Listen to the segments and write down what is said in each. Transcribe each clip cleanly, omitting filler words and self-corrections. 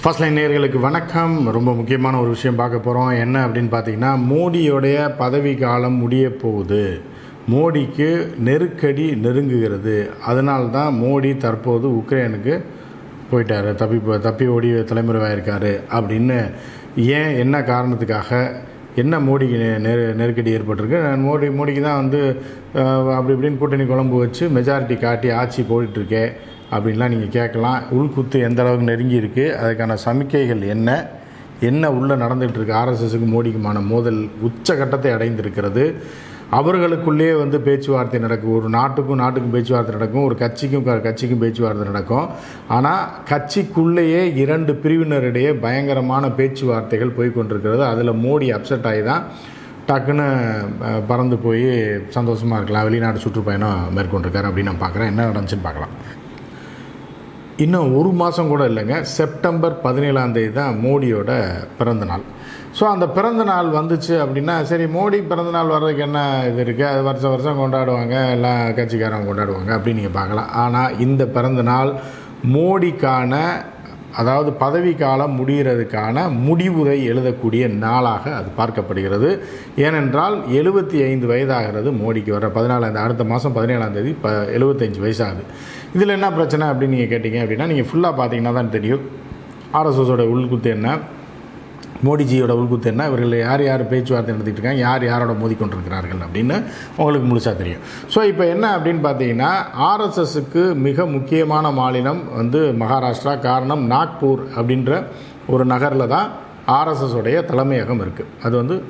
First line நேயர்களுக்கு வணக்கம். ரொம்ப முக்கியமான ஒரு விஷயம் பார்க்க போகிறோம். என்ன அப்படின்னு பார்த்தீங்கன்னா, மோடியோடைய பதவி காலம் முடிய போகுது. மோடிக்கு நெருக்கடி நெருங்குகிறது. அதனால்தான் மோடி தற்போது உக்ரைனுக்கு போயிட்டார், தப்பி ஓடி தலைமுறைவாயிருக்காரு அப்படின்னு. ஏன், என்ன காரணத்துக்காக, என்ன மோடிக்கு நெருக்கடி ஏற்பட்டிருக்கு? மோடிக்கு தான் அப்படி இப்படின்னு கூட்டணி குழம்பு வச்சு மெஜாரிட்டி காட்டி ஆட்சி போயிட்டுருக்கே அப்படின்லாம் நீங்கள் கேட்கலாம். உள்குத்து எந்த அளவுக்கு நெருங்கி இருக்குது, அதுக்கான சமிக்கைகள் என்ன உள்ளே நடந்துகிட்ருக்கு? ஆர்எஸ்எஸுக்கு மோடிக்குமான மோதல் உச்சகட்டத்தை அடைந்திருக்கிறது. அவர்களுக்குள்ளே பேச்சுவார்த்தை நடக்கும். ஒரு நாட்டுக்கும் பேச்சுவார்த்தை நடக்கும், ஒரு கட்சிக்கும் பேச்சுவார்த்தை நடக்கும். ஆனால் கட்சிக்குள்ளேயே இரண்டு பிரிவினரிடையே பயங்கரமான பேச்சுவார்த்தைகள் போய்கொண்டிருக்கிறது. அதில் மோடி அப்செட் ஆகி தான் டக்குன்னு பறந்து போய் சந்தோஷமாக இருக்கலாம், வெளிநாடு சுற்றுப்பயணம் மேற்கொண்டிருக்காரு அப்படின்னு நான் பார்க்குறேன். என்ன நடந்துச்சுன்னு பார்க்கலாம். இன்னும் ஒரு மாதம் கூட இல்லைங்க, செப்டம்பர் 17 தான் மோடியோட பிறந்தநாள். ஸோ அந்த பிறந்தநாள் வந்துச்சு அப்படின்னா, சரி மோடி பிறந்தநாள் வர்றதுக்கு என்ன இது இருக்குது, அது வருஷம் கொண்டாடுவாங்க, எல்லா கட்சிக்காரங்க கொண்டாடுவாங்க அப்படின்னு நீங்கள் பார்க்கலாம். ஆனால் இந்த பிறந்தநாள் மோடிக்கான, அதாவது பதவி காலம் முடிகிறதுக்கான முடிவுரை எழுதக்கூடிய நாளாக அது பார்க்கப்படுகிறது. ஏனென்றால் 75 வயதாகிறது மோடிக்கு. வர 14 அடுத்த மாதம் 17 75 வயசாகுது. இதில் என்ன பிரச்சனை அப்படின்னு நீங்கள் கேட்டிங்க அப்படின்னா, நீங்கள் ஃபுல்லாக பார்த்தீங்கன்னா தான் தெரியும் ஆர்எஸ்எஸோட உள்குத்து என்ன, மோடிஜியோட உள்குத்து என்ன, இவர்கள் யார் பேச்சுவார்த்தை நடத்திட்டு இருக்காங்க, யாரோட மோதிக்கொண்டிருக்கிறார்கள் அப்படின்னு உங்களுக்கு முழுசாக தெரியும். ஸோ இப்போ என்ன அப்படின்னு பார்த்தீங்கன்னா, ஆர்எஸ்எஸுக்கு மிக முக்கியமான மாநிலம் மகாராஷ்டிரா. காரணம், நாக்பூர் அப்படின்ற ஒரு நகரில் தான் ஆர்எஸ்எஸோடைய தலைமையகம் இருக்குது. அது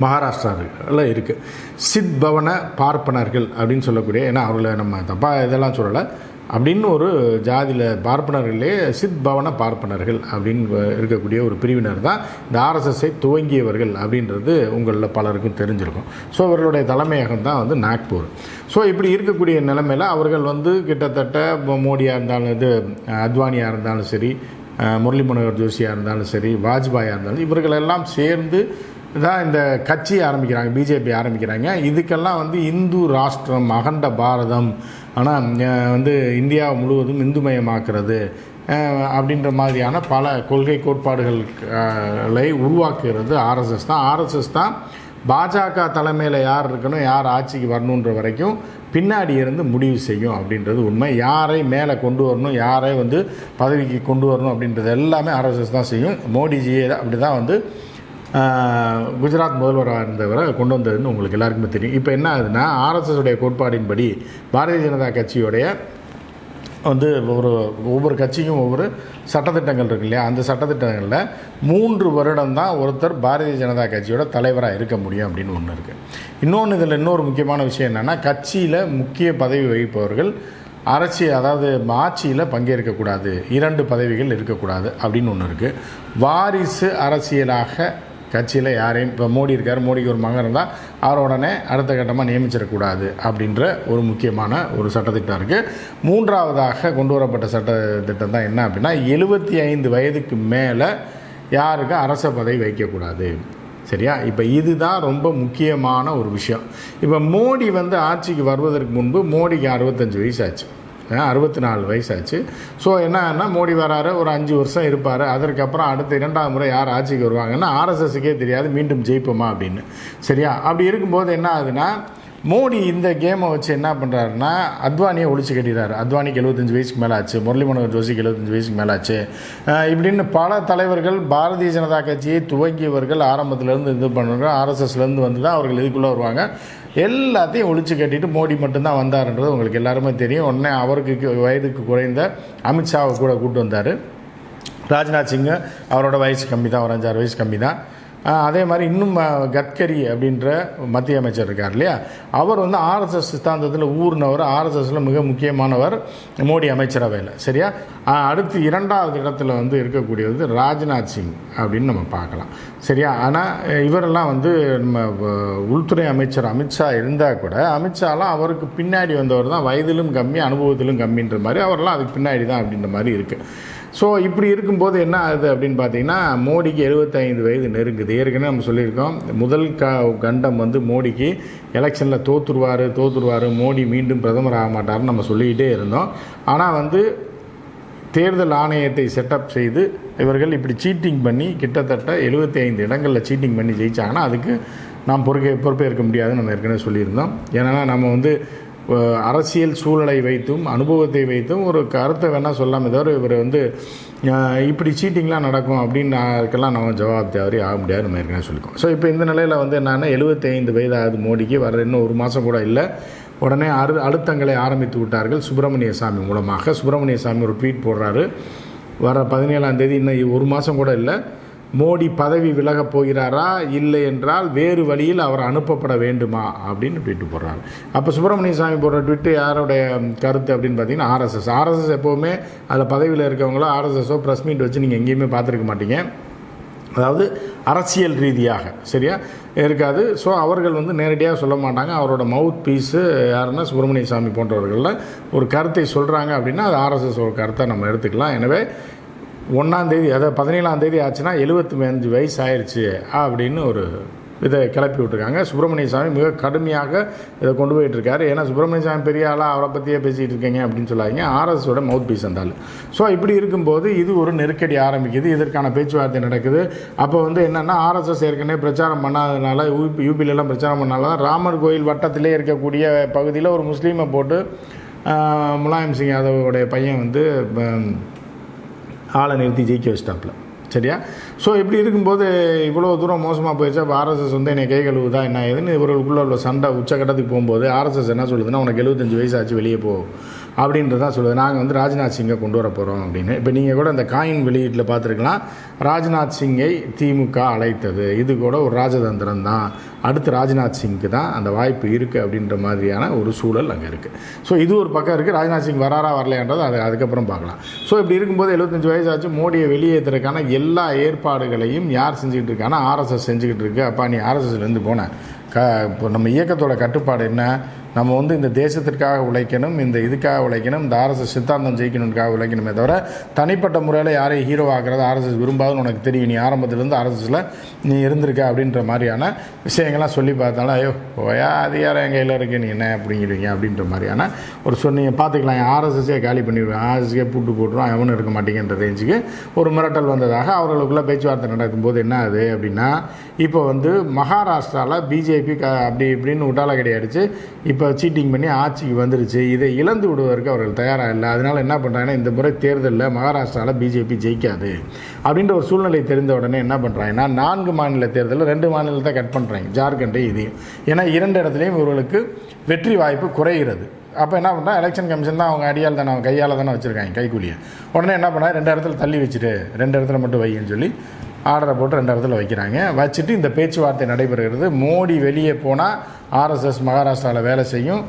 மகாராஷ்டிராவில் இருக்குது. சித் பவன பார்ப்பனர்கள் அப்படின்னு சொல்லக்கூடிய, ஏன்னா அவர்களை நம்ம தப்பாக இதெல்லாம் சொல்லலை, அப்படின்னு ஒரு ஜாதியில் பார்ப்பனர்களே சித் பவன பார்ப்பனர்கள் அப்படின்னு இருக்கக்கூடிய ஒரு பிரிவினர் தான் இந்த ஆர்எஸ்எஸ்ஸை துவங்கியவர்கள் அப்படின்றது உங்களில் பலருக்கும் தெரிஞ்சிருக்கும். ஸோ அவர்களுடைய தலைமையகம் தான் நாக்பூர். ஸோ இப்படி இருக்கக்கூடிய நிலைமையில் அவர்கள் கிட்டத்தட்ட மோடியாக இருந்தாலும், அத்வானியாக இருந்தாலும் சரி, முரளி மனோகர் ஜோஷியாக இருந்தாலும் சரி, வாஜ்பாயாக இருந்தாலும், இவர்களெல்லாம் சேர்ந்து தான் இந்த கட்சி ஆரம்பிக்கிறாங்க, பிஜேபி ஆரம்பிக்கிறாங்க. இதுக்கெல்லாம் இந்து ராஷ்டிரம், அகண்ட பாரதம், ஆனால் இந்தியா முழுவதும் இந்துமயமாக்குறது அப்படின்ற மாதிரியான பல கொள்கை கோட்பாடுகளை உருவாக்குகிறது ஆர்எஸ்எஸ் தான். ஆர்எஸ்எஸ் தான் பாஜக தலைமையில் யார் இருக்கணும், யார் ஆட்சிக்கு வரணுன்ற வரைக்கும் பின்னாடி இருந்து முடிவு செய்யும் அப்படின்றது உண்மை. யாரை மேலே கொண்டு வரணும், யாரை பதவிக்கு கொண்டு வரணும் அப்படின்றது எல்லாமே ஆர்எஸ்எஸ் தான் செய்யும். மோடிஜியே அப்படி தான் குஜராத் முதல்வராக இருந்தவரை கொண்டு வந்ததுன்னு உங்களுக்கு எல்லாருக்குமே தெரியும். இப்போ என்ன ஆகுதுன்னா, ஆர்எஸ்எஸுடைய கோட்பாடின்படி பாரதிய ஜனதா கட்சியோடைய ஒவ்வொரு கட்சிக்கும் ஒவ்வொரு சட்டத்திட்டங்கள் இருக்கு இல்லையா, அந்த சட்டத்திட்டங்களில் 3 வருடம் தான் ஒருத்தர் பாரதிய ஜனதா கட்சியோட தலைவராக இருக்க முடியும் அப்படின்னு ஒன்று இருக்குது. இதில் இன்னொரு முக்கியமான விஷயம் என்னென்னா, கட்சியில் முக்கிய பதவி வகிப்பவர்கள் அதாவது ஆட்சியில் பங்கேற்கக்கூடாது, 2 பதவிகள் இருக்கக்கூடாது அப்படின்னு ஒன்று இருக்குது. வாரிசு அரசியலாக கட்சியில் யாரையும், இப்போ மோடி இருக்கார், மோடிக்கு ஒரு மகன் இருந்தால் அவரை உடனே அடுத்த கட்டமாக நியமிச்சிடக்கூடாது அப்படின்ற ஒரு முக்கியமான ஒரு சட்டத்திட்டம் இருக்குது. 3ஆவதாக கொண்டு வரப்பட்ட சட்டத்திட்டம் தான் என்ன அப்படின்னா, 75 வயதுக்கு மேலே யாருக்கும் அரச பதவி வைக்கக்கூடாது. சரியா? இப்போ இதுதான் ரொம்ப முக்கியமான ஒரு விஷயம். இப்போ மோடி ஆட்சிக்கு வருவதற்கு முன்பு மோடிக்கு 65 வயசாச்சு, 64 வயசாச்சு. ஸோ என்னன்னா, மோடி வராரு, ஒரு 5 வருஷம் இருப்பார். அதற்கப்புறம் அடுத்த 2ஆவது முறை யார் ஆட்சிக்கு வருவாங்கன்னா ஆர்எஸ்எஸுக்கே தெரியாது மீண்டும் ஜெயிப்போமா அப்படின்னு. சரியா? அப்படி இருக்கும்போது என்ன ஆகுதுன்னா, மோடி இந்த கேமை வச்சு என்ன பண்ணுறாருன்னா, அத்வானியை ஒழிச்சு கட்டிடுறாரு. அத்வானிக்கு 75 வயசுக்கு மேலே ஆச்சு, முரளி மனோகர் ஜோஷிக்கு 75 வயசுக்கு மேலே ஆச்சு, இப்படின்னு பல தலைவர்கள், பாரதிய ஜனதா கட்சியை துவங்கியவர்கள், ஆரம்பத்திலேருந்து இது பண்ணுறாங்க, ஆர்எஸ்எஸ்லேருந்து தான் அவர்கள் இதுக்குள்ளே வருவாங்க. எல்லாத்தையும் ஒழிச்சு கட்டிட்டு மோடி மட்டும்தான் வந்தாருன்றது உங்களுக்கு எல்லாருமே தெரியும். உடனே அவருக்கு வயதுக்கு குறைந்த அமித்ஷாவை கூட கூப்பிட்டு வந்தார். ராஜ்நாத் சிங் அவரோட வயசு கம்மி தான், ஒரு 5-6 வயசு கம்மி தான். அதே மாதிரி இன்னும் கட்கரி அப்படின்ற மத்திய அமைச்சர் இருக்கார் இல்லையா, அவர் ஆர்எஸ்எஸ் சித்தாந்தத்தில் ஊர்னவர், ஆர்எஸ்எஸில் மிக முக்கியமானவர் மோடி அமைச்சரவையில். சரியா? அடுத்து 2ஆவது இடத்துல இருக்கக்கூடியது ராஜ்நாத் சிங் அப்படின்னு நம்ம பார்க்கலாம். சரியா? ஆனால் இவரெல்லாம் நம்ம உள்துறை அமைச்சர் அமித்ஷா இருந்தால் கூட, அமித்ஷாலாம் அவருக்கு பின்னாடி வந்தவர் தான், வயதிலும் கம்மி, அனுபவத்திலும் கம்மின்ற மாதிரி, அவரெல்லாம் அதுக்கு பின்னாடி தான் அப்படின்ற மாதிரி இருக்குது. ஸோ இப்படி இருக்கும்போது என்ன ஆகுது அப்படின்னு பார்த்தீங்கன்னா, மோடிக்கு 75 வயது நெருங்குது. ஏற்கனவே நம்ம சொல்லியிருக்கோம், முதல் கண்டம் மோடிக்கு எலெக்ஷனில் தோற்றுருவார், மோடி மீண்டும் பிரதமர் ஆக மாட்டார்னு நம்ம சொல்லிக்கிட்டே இருந்தோம். ஆனால் தேர்தல் ஆணையத்தை செட்டப் செய்து இவர்கள் இப்படி சீட்டிங் பண்ணி கிட்டத்தட்ட 75 இடங்களில் சீட்டிங் பண்ணி ஜெயித்தாங்கன்னா அதுக்கு நாம் பொறுப்பேற்க முடியாதுன்னு நம்ம ஏற்கனவே சொல்லியிருந்தோம். ஏன்னா நம்ம வந்து அரசியல் சூழலை வைத்தும் அனுபவத்தை வைத்தும் ஒரு கருத்தை வேணால் சொல்லாமல் தவிர இவர் வந்து இப்படி சீட்டிங்லாம் நடக்கும் அப்படின்னு அதுக்கெல்லாம் நம்ம ஜவாப் தேவை ஆக முடியாது நம்ம ஏற்கனவே சொல்லிக்கோம். ஸோ இப்போ இந்த நிலையில் வந்து என்னென்னா 75 வயதாகுது மோடிக்கு, வர இன்னும் ஒரு மாதம் கூட இல்லை, உடனே அழுத்தங்களை ஆரம்பித்து விட்டார்கள் சுப்பிரமணிய சாமி மூலமாக. சுப்பிரமணிய சாமி ஒரு ட்வீட் போடுறாரு, வர 17ஆம் தேதி, இன்னும் ஒரு மாதம் கூட இல்லை, மோடி பதவி விலகப் போகிறாரா, இல்லை என்றால் வேறு வழியில் அவர் அனுப்பப்பட வேண்டுமா அப்படின்னு ட்வீட்டு போடுறாரு. அப்போ சுப்பிரமணிய சாமி போடுற ட்விட்டு யாருடைய கருத்து அப்படின்னு பார்த்தீங்கன்னா ஆர்எஸ்எஸ் எப்போவுமே அதில் பதவியில் இருக்கவங்களோ ஆர்எஸ்எஸோ ப்ரெஸ் மீட் வச்சு நீங்கள் எங்கேயுமே பார்த்துருக்க மாட்டீங்க. அதாவது அரசியல் ரீதியாக சரியா இருக்காது. ஸோ அவர்கள் வந்து நேரடியாக சொல்ல மாட்டாங்க. அவரோட மவுத் பீஸு யாருன்னா சுப்பிரமணிய சாமி போன்றவர்களில் ஒரு கருத்தை சொல்கிறாங்க அப்படின்னா அது ஆர்எஸ்எஸ் ஒரு கருத்தை நம்ம எடுத்துக்கலாம். எனவே 1ஆம் தேதி, அதாவது 17ஆம் தேதி ஆச்சுன்னா 75 வயசு ஆயிடுச்சு அப்படின்னு ஒரு இதை கிளப்பி விட்டுருக்காங்க. சுப்பிரமணிய சாமி மிக கடுமையாக இதை கொண்டு போயிட்டுருக்காரு. ஏன்னா சுப்பிரமணிய சாமி பெரிய ஆளாக அவரை பற்றியே பேசிகிட்டு இருக்கீங்க அப்படின்னு சொல்லாங்க. ஆர்எஸோட மவுத் பீஸ் இருந்தாலும். ஸோ இப்படி இருக்கும்போது இது ஒரு நெருக்கடி ஆரம்பிக்குது, இதற்கான பேச்சுவார்த்தை நடக்குது. அப்போ வந்து என்னென்னா ஆர்எஸ்எஸ் ஏற்கனவே பிரச்சாரம் பண்ணாததுனால, யூபியிலலாம் பிரச்சாரம் பண்ணால தான் ராமர் கோயில் வட்டத்திலே இருக்கக்கூடிய பகுதியில் ஒரு முஸ்லீமை போட்டு முலாயம் சிங் யாதவோடைய பையன் வந்து ஆளை நிறுத்தி ஜெயிக்க வச்சிட்டாப்புல சரியா. ஸோ இப்படி இருக்கும்போது இவ்வளோ தூரம் மோசமாக போயிடுச்சு. அப்போ ஆர்எஸ்எஸ் வந்து என்னை கை கழுவுதா என்ன ஏதுன்னு இவர்களுக்குள்ளே உள்ள சண்டை உச்சக்கட்டத்துக்கு போகும்போது ஆர்எஸ்எஸ் என்ன சொல்லுதுன்னா, உனக்கு 75 வயசு ஆச்சு, வெளியே போ அப்படின்றதான் சொல்லுது. நாங்கள் வந்து ராஜ்நாத் சிங்கை கொண்டு வர போகிறோம் அப்படின்னு. இப்போ நீங்கள் கூட இந்த காயின் வெளியீட்டில் பார்த்துருக்கலாம், ராஜ்நாத் சிங்கை திமுக அழைத்தது, இது கூட ஒரு ராஜதந்திரம் தான், அடுத்து ராஜ்நாத் சிங்க்கு தான் அந்த வாய்ப்பு இருக்குது அப்படின்ற மாதிரியான ஒரு சூழல் அங்கே இருக்குது. ஸோ இது ஒரு பக்கம் இருக்குது. ராஜ்நாத் சிங் வராரா வரலையான்றது அதுக்கப்புறம் பார்க்கலாம். ஸோ இப்படி இருக்கும்போது 75 வயசு ஆச்சு, மோடியை வெளியேற்றுறதுக்கான எல்லா ஏற்பாடுகளையும் யார் செஞ்சுக்கிட்டு இருக்காங்கன்னா ஆர்எஸ்எஸ் செஞ்சுக்கிட்டு இருக்குது. அப்பா நீ ஆர்எஸ்எஸ்லேருந்து போனேன், இப்போ நம்ம இயக்கத்தோட கட்டுப்பாடு என்ன, நம்ம வந்து இந்த தேசத்திற்காக உழைக்கணும், இந்த இதுக்காக உழைக்கணும், இந்த ஆர்எஸ்எஸ் சித்தாந்தம் ஜெயிக்கணுக்காக உழைக்கணுமே தவிர தனிப்பட்ட முறையில் யாரையும் ஹீரோ ஆகிறது ஆர்எஸ்எஸ் விரும்பாதுன்னு உனக்கு தெரியும், நீ ஆரம்பத்திலேருந்து ஆர்எஸ்எஸில் நீ இருந்திருக்க அப்படின்ற மாதிரியான விஷயங்கள்லாம் சொல்லி பார்த்தாலும் ஐயோ ஓயா அதிகாரம் என் கையில் இருக்குது, நீ என்ன அப்படிங்கிறீங்க அப்படின்ற மாதிரியான ஒரு நீங்கள் பார்த்துக்கலாம். ஆர்எஸ்எஸ்ஸே காலி பண்ணிவிடுவேன், ஆர்எஸ்எஸ்ஸே பூட்டு போட்டுருவோம், எவனும் இருக்க மாட்டேங்கிற ரேஞ்சுக்கு ஒரு மிரட்டல் வந்ததாக அவர்களுக்குள்ளே பேச்சுவார்த்தை நடக்கும்போது என்ன ஆகுது அப்படின்னா, இப்போ வந்து மகாராஷ்டிராவில் பிஜேபி அப்படி இப்படின்னு விட்டால கிடையாடுச்சு, இப்போ சீட்டிங் பண்ணி ஆட்சிக்கு வந்துருச்சு. இதை இழந்து விடுவதற்கு அவர்கள் தயாராக இல்லை. அதனால் என்ன பண்ணுறாங்கன்னா, இந்த முறை தேர்தலில் மகாராஷ்டிராவில் பிஜேபி ஜெயிக்காது அப்படின்ற ஒரு சூழ்நிலை தெரிந்த உடனே என்ன பண்ணுறாங்கன்னா, 4 மாநில தேர்தலில் 2 மாநிலத்தை கட் பண்ணுறாங்க, ஜார்க்கண்டை இதையும். ஏன்னா 2 இடத்துலையும் இவர்களுக்கு வெற்றி வாய்ப்பு குறைகிறது. அப்போ என்ன பண்ணுறா, எலெக்ஷன் கமிஷன் தான் அவங்க அடியால் தானே, அவங்க கையால் தானே வச்சுருக்காங்க கைக்கூலியை. உடனே என்ன பண்ணால் 2 இடத்துல தள்ளி வச்சுட்டு 2 இடத்துல மட்டும் வைன்னு சொல்லி ஆர்டரை போட்டு 2 இடத்துல வைக்கிறாங்க. வச்சுட்டு இந்த பேச்சுவார்த்தை நடைபெறுகிறது. மோடி வெளியே போனால் ஆர்எஸ்எஸ் மகாராஷ்டிராவில் வேலை செய்யும்,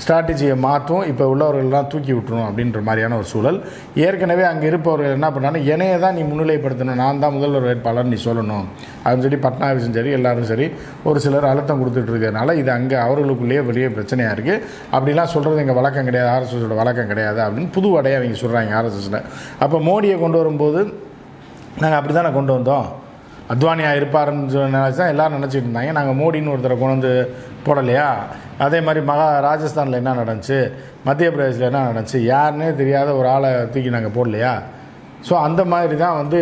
ஸ்ட்ராட்டஜியை மாற்றும், இப்போ உள்ளவர்கள்லாம் தூக்கி விட்டுரும் அப்படின்ற மாதிரியான ஒரு சூழல். ஏற்கனவே அங்கே இருப்பவர்கள் என்ன பண்ணாங்கன்னா, என்னையை தான் நீ முன்னிலைப்படுத்தணும், நான் தான் முதல்வர் வேட்பாளர் நீ சொல்லணும் அப்படின்னு சொல்லி பட்னாவிஸும் சரி எல்லாரும் சரி ஒரு சிலர் அழுத்தம் கொடுத்துட்டு இருக்கிறதுனால இது அங்கே அவர்களுக்குள்ளேயே பெரிய பிரச்சனையாக இருக்குது. அப்படிலாம் சொல்கிறது எங்கள் வழக்கம் கிடையாது, ஆர்எஸ்எஸோட வழக்கம் கிடையாது அப்படின்னு புது வடையை அவங்க சொல்கிறாங்க ஆர்எஸ்எஸில். அப்போ மோடியை கொண்டு வரும்போது நாங்கள் அப்படி தானே கொண்டு வந்தோம், அத்வானியாக இருப்பாருன்னு நினச்சி தான் எல்லோரும் நினச்சிட்டு இருந்தாங்க. நாங்கள் மோடின்னு ஒருத்தரை கொண்டு வந்து போடலையா? அதே மாதிரி ராஜஸ்தானில் என்ன நடந்துச்சு, மத்திய பிரதேசில் என்ன நடந்துச்சு, யாருன்னே தெரியாத ஒரு ஆளை தூக்கி நாங்கள் போடலையா? ஸோ அந்த மாதிரி தான் வந்து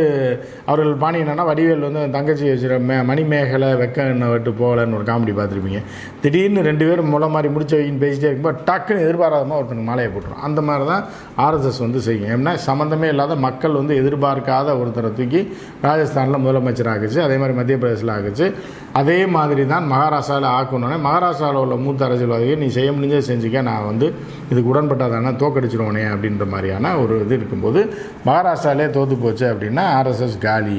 அவர்கள் பாணி என்னென்னா, வடிவேல் வந்து தங்கச்சி வச்சுற மணிமேகலை வெக்க என்ன விட்டு போகலன்னு ஒரு காமெடி பார்த்துருப்பீங்க. திடீர்னு 2 பேரும் முளை மாதிரி முடிச்ச வைக்கின்னு பேசிட்டே இருக்கும்போது டக்குன்னு எதிர்பாராதமாக ஒருத்தனுக்கு மாலையை போட்டுரும். அந்த மாதிரி தான் ஆர்எஸ்எஸ் வந்து செய்யும். ஏன்னா சம்மந்தமே இல்லாத மக்கள் வந்து எதிர்பார்க்காத ஒருத்தரை தூக்கி ராஜஸ்தானில் முதலமைச்சர் ஆகுச்சு, அதே மாதிரி மத்திய பிரதேசில் ஆகுச்சு. அதே மாதிரி தான் மகாராஷ்டிராவில் ஆக்கணுன்னே மகாராஷ்டிராவில் உள்ள மூத்த அரசியல்வாதிகள் நீ செய்ய முடிஞ்சே செஞ்சுக்க, நான் வந்து இதுக்கு உடன்பட்டாதானே தோக்கடிச்சிருவோனே அப்படின்ற மாதிரியான ஒரு இது இருக்கும்போது மகாராஷ்டிராவிலே தோற்று போச்சு அப்படின்னா ஆர்எஸ்எஸ் காலி,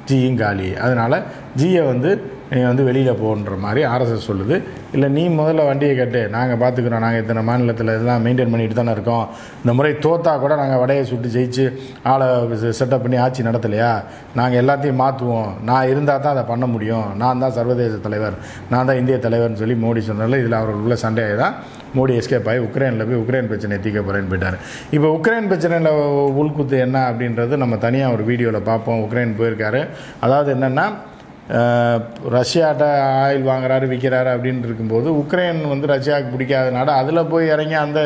ஜியும் காலி. அதனால் ஜியை வந்து நீ வந்து வெளியில் போன்ற மாதிரி ஆர்எஸ்எஸ் சொல்லுது. இல்லை நீ முதல்ல வண்டியை கட்டு, நாங்கள் பார்த்துக்குறோம், நாங்கள் இத்தனை மாநிலத்தில் இதெல்லாம் மெயின்டைன் பண்ணிட்டு தானே இருக்கோம், இந்த முறை தோத்தா கூட நாங்கள் வடையை சுட்டு ஜெயிச்சு ஆளை செட்டப் பண்ணி ஆட்சி நடத்தலையா, நாங்கள் எல்லாத்தையும் மாற்றுவோம், நான் இருந்தால் தான் அதை பண்ண முடியும், நான் தான் சர்வதேச தலைவர், நான் தான் இந்திய தலைவர்னு சொல்லி மோடி சொன்னால இதில் அவர்களுக்குள்ள சண்டையை தான் மோடி எஸ்கேப் ஆகி உக்ரைனில் போய் உக்ரைன் பிரச்சனையை தீர்க்க போகிறேன்னு போயிட்டார். இப்போ உக்ரைன் பிரச்சனையில் உள்குத்து என்ன அப்படின்றது நம்ம தனியாக ஒரு வீடியோவில் பார்ப்போம். உக்ரைன் போயிருக்காரு. அதாவது என்னென்னா, ரஷ்யாட்ட ஆயில் வாங்குறாரு விற்கிறாரு அப்படின்னு இருக்கும்போது உக்ரைன் வந்து ரஷ்யாவுக்கு பிடிக்காதனால அதில் போய் இறங்கி அந்த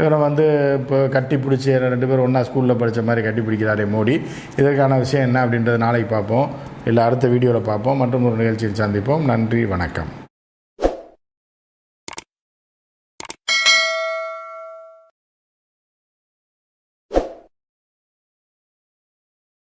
இவரை வந்து இப்போ கட்டி பிடிச்சி 2 பேரும் ஒன்றா ஸ்கூலில் படித்த மாதிரி கட்டி பிடிக்கிறாரே மோடி. இதற்கான விஷயம் என்ன அப்படின்றத நாளைக்கு பார்ப்போம், இல்லை அடுத்த வீடியோவில் பார்ப்போம். மற்றும் ஒரு நிகழ்ச்சியில் சந்திப்போம். நன்றி, வணக்கம்.